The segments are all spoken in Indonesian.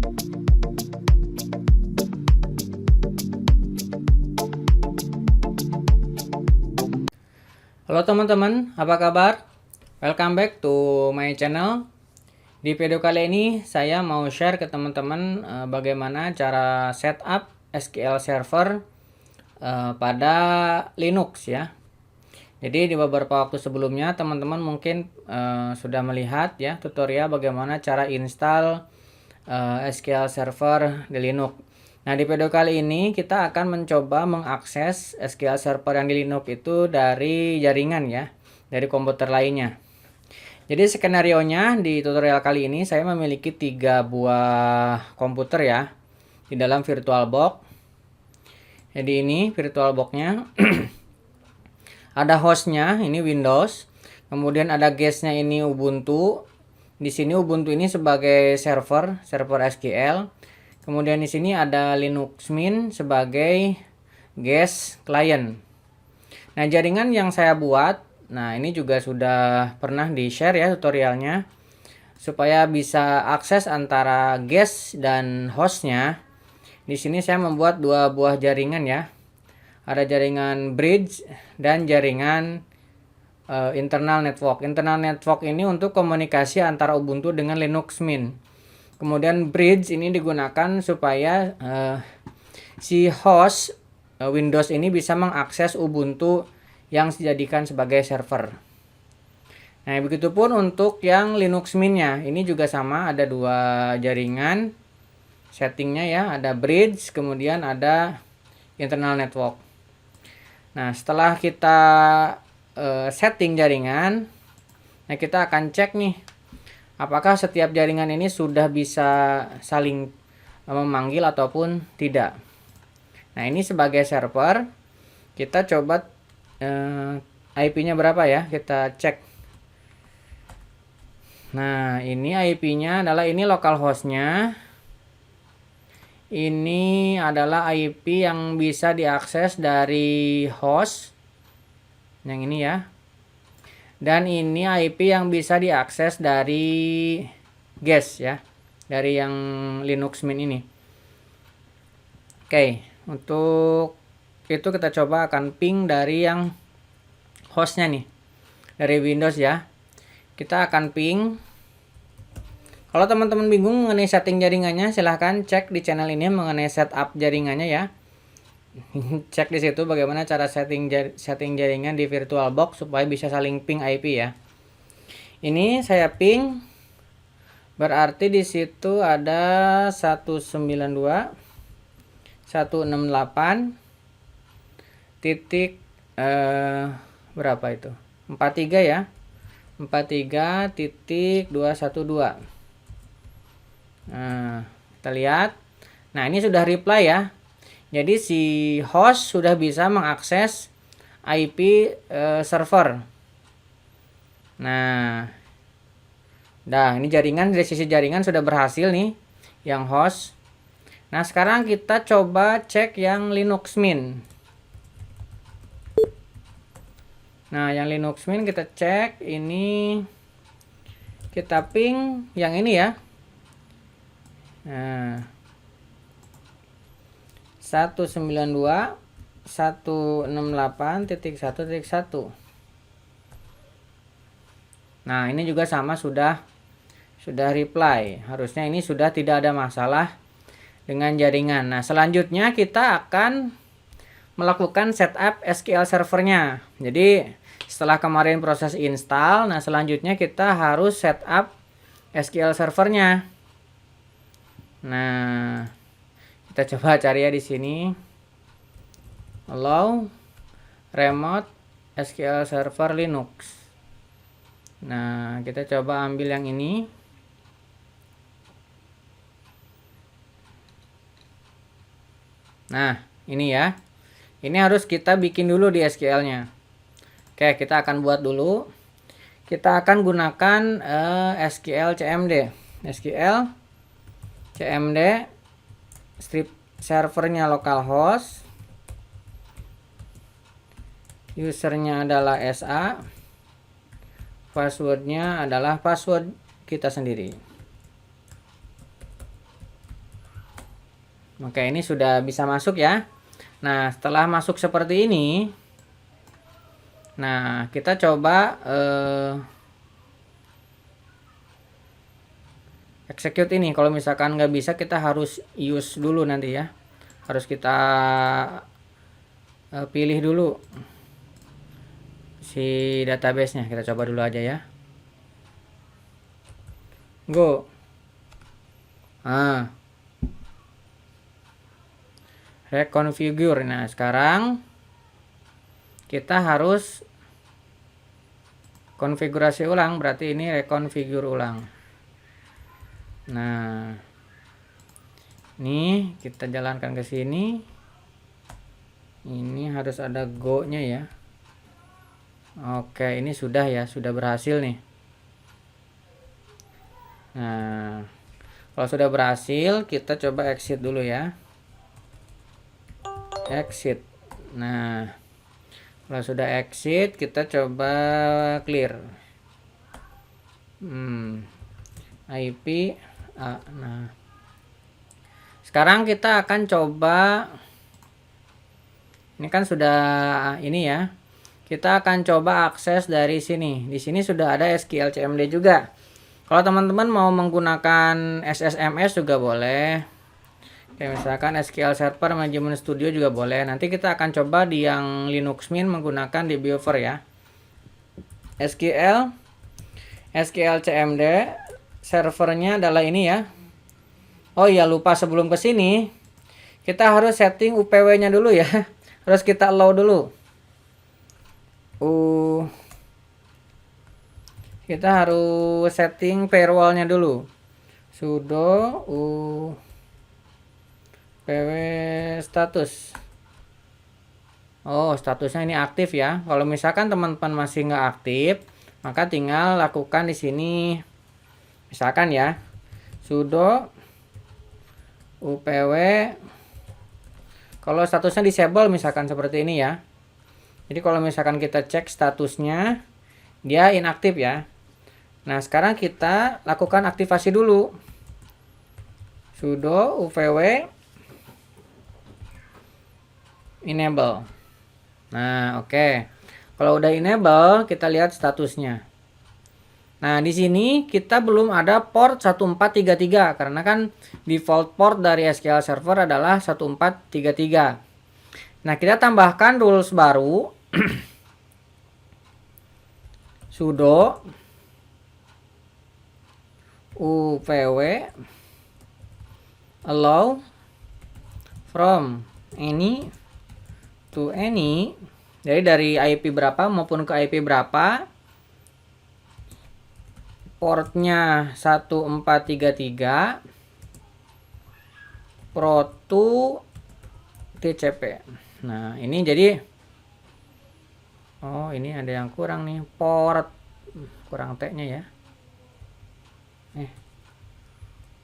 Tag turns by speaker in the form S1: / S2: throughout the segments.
S1: Halo teman-teman, apa kabar? Welcome back to my channel. Di video kali ini saya mau share ke teman-teman bagaimana cara setup SQL Server pada Linux ya. Jadi di beberapa waktu sebelumnya teman-teman mungkin sudah melihat ya tutorial bagaimana cara install SQL Server di Linux. Nah, di video kali ini kita akan mencoba mengakses SQL Server yang di Linux itu dari jaringan ya, dari komputer lainnya. Jadi skenarionya di tutorial kali ini saya memiliki 3 buah komputer ya di dalam VirtualBox. Jadi ini VirtualBox-nya. Ada hostnya, ini Windows. Kemudian ada guest-nya ini Ubuntu. Di sini Ubuntu ini sebagai server SQL. Kemudian di sini ada Linux Mint sebagai guest client. Nah, jaringan yang saya buat, nah ini juga sudah pernah di-share ya tutorialnya. Supaya bisa akses antara guest dan hostnya. Di sini saya membuat 2 buah jaringan ya. Ada jaringan bridge dan jaringan internal network. Internal network ini untuk komunikasi antara Ubuntu dengan Linux Mint. Kemudian bridge ini digunakan supaya si host Windows ini bisa mengakses Ubuntu yang dijadikan sebagai server. Nah, begitupun untuk yang Linux Mint-nya. Ini juga sama, ada 2 jaringan settingnya ya, ada bridge, kemudian ada internal network. Nah, setelah kita setting jaringan, nah kita akan cek nih apakah setiap jaringan ini sudah bisa saling memanggil ataupun tidak. Nah, ini sebagai server, kita coba IP-nya berapa ya, kita cek. Nah, ini IP-nya adalah ini localhost-nya. Ini adalah IP yang bisa diakses dari host. Yang ini ya. Dan ini IP yang bisa diakses dari guest ya, dari yang Linux Mint ini. Oke, untuk itu kita coba akan ping dari yang hostnya nih, dari Windows ya. Kita akan ping. Kalau teman-teman bingung mengenai setting jaringannya, silahkan cek di channel ini mengenai setup jaringannya ya. Cek di situ bagaimana cara setting jaringan di VirtualBox supaya bisa saling ping IP ya. Ini saya ping, berarti di situ ada 192.168 titik berapa itu? 43 ya. 43.212. Nah, kita lihat. Nah, ini sudah reply ya. Jadi si host sudah bisa mengakses IP server. Nah, ini jaringan, dari sisi jaringan sudah berhasil nih yang host. Nah, sekarang kita coba cek yang Linux Mint. Nah, yang Linux Mint kita cek, ini kita ping yang ini ya. Nah, 192.168.1.1. Nah, ini juga sama, sudah reply. Harusnya ini sudah tidak ada masalah dengan jaringan. Nah, selanjutnya kita akan melakukan setup SQL servernya. Jadi, setelah kemarin proses install, nah selanjutnya kita harus setup SQL servernya. Nah, kita coba cari ya di sini. Allow remote SQL server Linux. Nah, kita coba ambil yang ini. Nah, ini ya. Ini harus kita bikin dulu di SQL-nya. Oke, kita akan buat dulu. Kita akan gunakan SQL CMD. SQL CMD strip servernya localhost, usernya adalah SA, passwordnya adalah password kita sendiri. Oke, ini sudah bisa masuk ya. Nah, setelah masuk seperti ini, nah kita coba execute ini. Kalau misalkan nggak bisa, kita harus use dulu nanti ya. Harus kita pilih dulu si database-nya. Kita coba dulu aja ya. Go. Reconfigure. Nah, sekarang kita harus konfigurasi ulang, berarti ini reconfigure ulang. Nah, ini kita jalankan ke sini. Ini harus ada go-nya ya. Oke, ini sudah ya, sudah berhasil nih. Nah, kalau sudah berhasil, kita coba exit dulu ya. Exit. Nah, kalau sudah exit, kita coba clear. IP. Nah, sekarang kita akan coba. Ini kan sudah ini ya. Kita akan coba akses dari sini. Di sini sudah ada SQL CMD juga. Kalau teman-teman mau menggunakan SSMS juga boleh. Kayak misalkan SQL Server Management Studio juga boleh. Nanti kita akan coba di yang Linux Mint menggunakan DBOver ya. SQL CMD servernya adalah ini ya. Oh iya, lupa sebelum ke sini kita harus setting UPW-nya dulu ya. Harus kita allow dulu. Kita harus setting firewall-nya dulu. Sudo UPW status. Oh, statusnya ini aktif ya. Kalau misalkan teman-teman masih nggak aktif, maka tinggal lakukan di sini. Misalkan ya, sudo UPW. Kalau statusnya disable misalkan seperti ini ya. Jadi kalau misalkan kita cek statusnya, dia inaktif ya. Nah, sekarang kita lakukan aktivasi dulu. Sudo UPW enable. Nah, oke. Kalau udah enable, kita lihat statusnya. Nah, di sini kita belum ada port 1433 karena kan default port dari SQL Server adalah 1433. Nah, kita tambahkan rules baru. Sudo UPW allow from any to any. Jadi dari IP berapa maupun ke IP berapa. Portnya 1433 Pro2 TCP. Nah, ini jadi ini ada yang kurang nih, port kurang T-nya ya.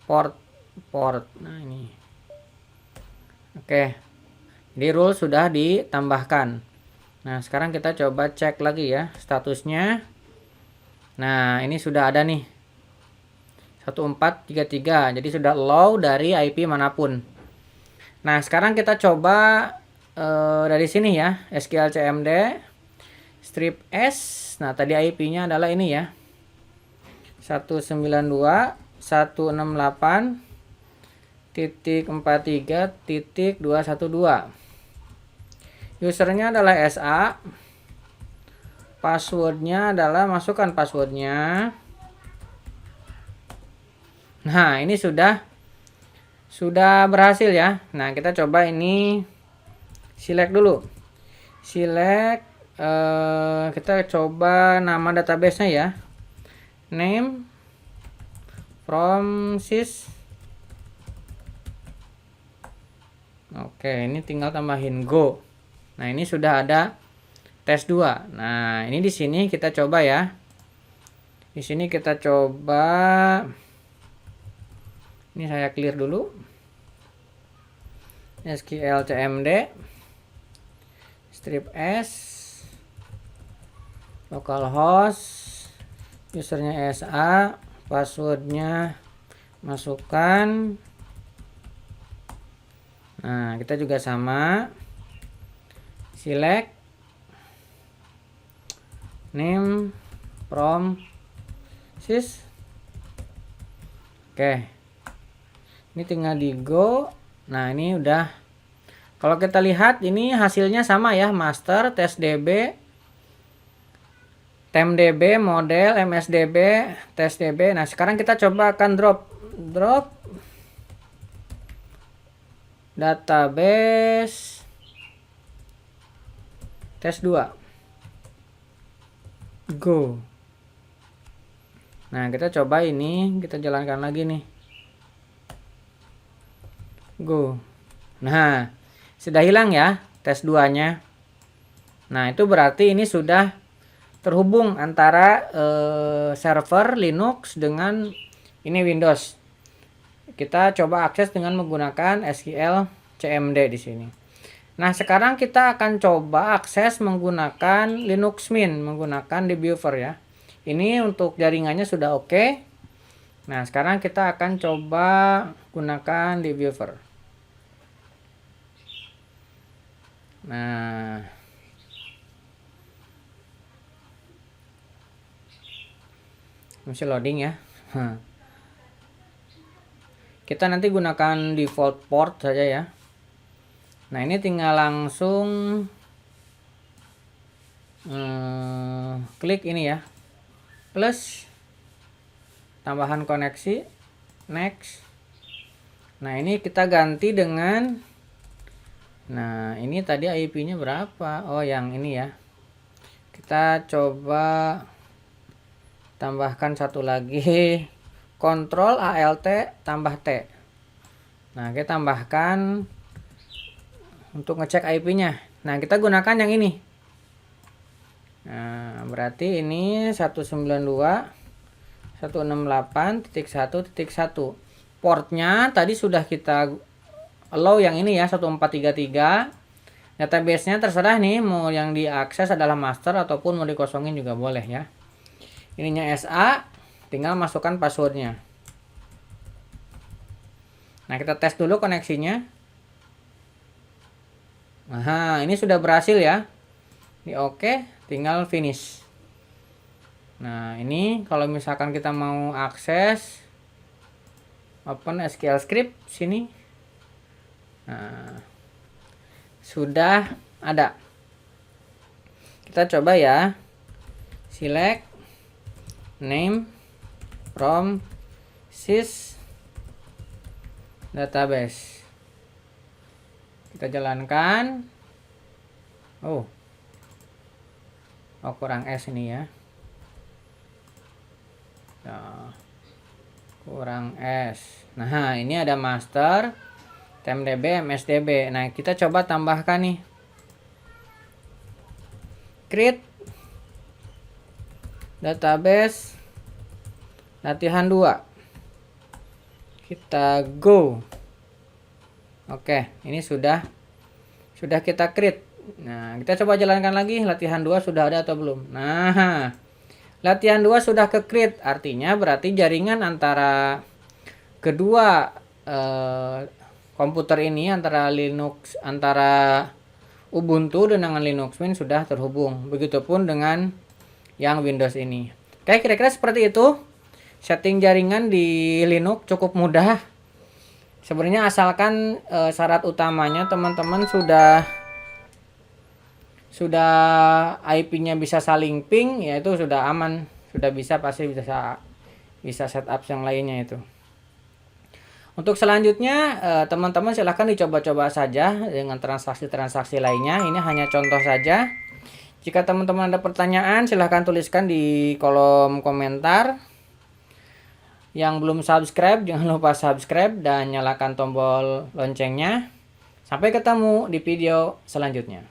S1: Port. Nah, ini. Oke. Jadi rule sudah ditambahkan. Nah, sekarang kita coba cek lagi ya statusnya. Nah, ini sudah ada nih 1433. Jadi sudah allow dari IP manapun. Nah, sekarang kita coba dari sini ya, SQL CMD strip S. Nah, tadi IP-nya adalah ini ya. 192.168.43.212. Usernya adalah SA. Passwordnya adalah, masukkan passwordnya. Nah, ini sudah berhasil ya. Nah, kita coba ini select dulu. Select, kita coba nama database-nya ya. Name from sys. Oke, ini tinggal tambahin go. Nah, ini sudah ada tes 2. Nah, ini di sini kita coba ya. Di sini kita coba. Ini saya clear dulu. SQL CMD strip S localhost, usernya SA, passwordnya masukkan. Nah, kita juga sama. Select name from sys. Oke. Ini tinggal di go. Nah, ini udah. Kalau kita lihat ini hasilnya sama ya, master, testdb, tempdb, model, msdb, testdb. Nah, sekarang kita coba akan drop database tes 2. Go. Nah, kita coba ini, kita jalankan lagi nih. Go. Nah, sudah hilang ya tes 2-nya. Nah, itu berarti ini sudah terhubung antara server Linux dengan ini Windows. Kita coba akses dengan menggunakan SQL CMD di sini. Nah, sekarang kita akan coba akses menggunakan Linux Mint, menggunakan dviewer ya. Ini untuk jaringannya sudah oke. Nah, sekarang kita akan coba gunakan dviewer. Nah, masih loading ya. Kita nanti gunakan default port saja ya. Nah, ini tinggal langsung klik ini ya, plus tambahan koneksi, next. Nah, ini kita ganti dengan, nah ini tadi IP-nya berapa? Oh, yang ini ya. Kita coba tambahkan satu lagi, Ctrl Alt tambah T. Nah, kita tambahkan untuk ngecek IP-nya. Nah, kita gunakan yang ini. Nah, berarti ini 192.168.1.1. Portnya tadi sudah kita allow yang ini ya, 1433. Database-nya terserah nih, mau yang diakses adalah master ataupun mau dikosongin juga boleh ya. Ininya SA, tinggal masukkan passwordnya. Nah, kita tes dulu koneksinya. Nah, ini sudah berhasil ya. Ini oke, tinggal finish. Nah, ini kalau misalkan kita mau akses open SQL script sini. Nah, sudah ada. Kita coba ya. Select name from sys database. Kita jalankan. Oh, kurang S ini ya. Nah, kurang S. Nah, ini ada master, tempdb, msdb. Nah, kita coba tambahkan nih. Create database latihan 2. Kita go. Oke, ini sudah kita create. Nah, kita coba jalankan lagi, latihan 2 sudah ada atau belum. Nah, latihan 2 sudah ke create, artinya berarti jaringan antara kedua komputer ini, antara Ubuntu dengan Linux Mint sudah terhubung. Begitupun dengan yang Windows ini. Oke, kira-kira seperti itu. Setting jaringan di Linux cukup mudah. Sebenarnya asalkan syarat utamanya teman-teman sudah IP-nya bisa saling ping, ya itu sudah aman, sudah pasti bisa setup yang lainnya itu. Untuk selanjutnya teman-teman silahkan dicoba-coba saja dengan transaksi-transaksi lainnya. Ini hanya contoh saja. Jika teman-teman ada pertanyaan silahkan tuliskan di kolom komentar. Yang belum subscribe jangan lupa subscribe dan nyalakan tombol loncengnya. Sampai ketemu di video selanjutnya.